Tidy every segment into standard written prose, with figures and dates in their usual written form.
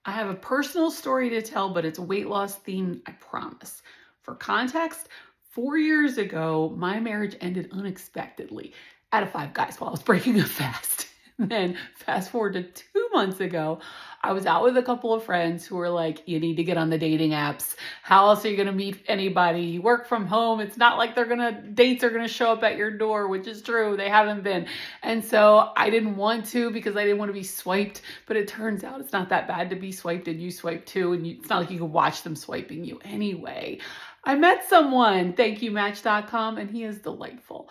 I have a personal story to tell, but it's weight loss themed, I promise. For context, 4 years ago, my marriage ended unexpectedly out of Five Guys while I was breaking a fast. And then fast forward to 2 months ago, I was out with a couple of friends who were like, you need to get on the dating apps. How else are you going to meet anybody? You work from home. It's not like dates are going to show up at your door, which is true. They haven't been. And so I didn't want to because I didn't want to be swiped, but it turns out it's not that bad to be swiped and you swipe too. And it's not like you can watch them swiping you anyway. I met someone, thank you Match.com, and he is delightful.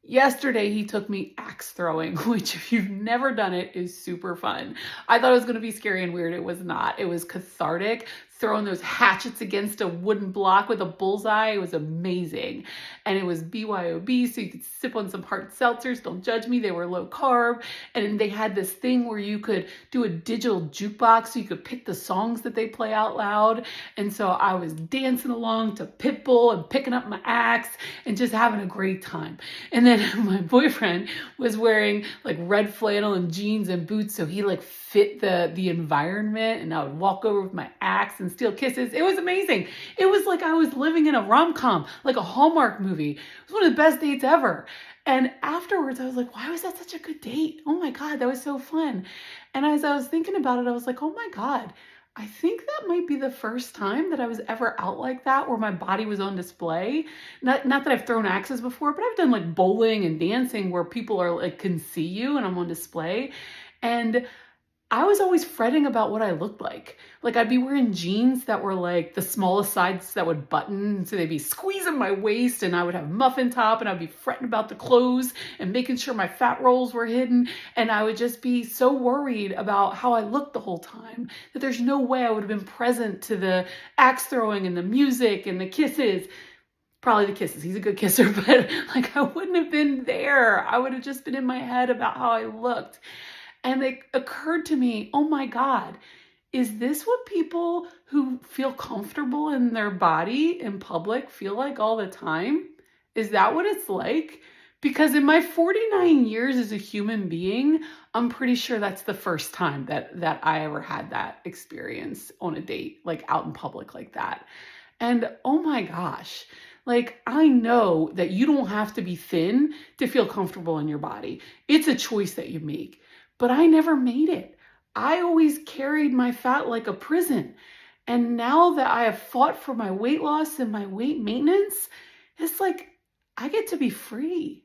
Yesterday, he took me axe throwing, which if you've never done it is super fun. I thought it was going to be scary and weird. It was not. It was cathartic. Throwing those hatchets against a wooden block with a bullseye. It was amazing. And it was BYOB, so you could sip on some hard seltzers. Don't judge me. They were low carb. And they had this thing where you could do a digital jukebox so you could pick the songs that they play out loud. And so I was dancing along to Pitbull and picking up my axe and just having a great time. And then my boyfriend was wearing like red flannel and jeans and boots, so he like fit the environment, and I would walk over with my axe and steal kisses. It was amazing. It was like I was living in a rom-com, like a Hallmark movie. It was one of the best dates ever. And afterwards I was like, why was that such a good date? Oh my God, that was so fun. And as I was thinking about it, I was like, oh my God, I think that might be the first time that I was ever out like that where my body was on display. Not that I've thrown axes before, but I've done like bowling and dancing where people are like can see you and I'm on display. And I was always fretting about what I looked like. Like I'd be wearing jeans that were like the smallest sides that would button, so they'd be squeezing my waist, and I would have muffin top, and I'd be fretting about the clothes and making sure my fat rolls were hidden. And I would just be so worried about how I looked the whole time that there's no way I would have been present to the axe throwing and the music and the kisses. Probably the kisses. He's a good kisser, but like I wouldn't have been there. I would have just been in my head about how I looked. And it occurred to me, oh my God, is this what people who feel comfortable in their body in public feel like all the time? Is that what it's like? Because in my 49 years as a human being, I'm pretty sure that's the first time that I ever had that experience on a date, like out in public like that. And oh my gosh, like I know that you don't have to be thin to feel comfortable in your body. It's a choice that you make. But I never made it. I always carried my fat like a prison. And now that I have fought for my weight loss and my weight maintenance, it's like I get to be free.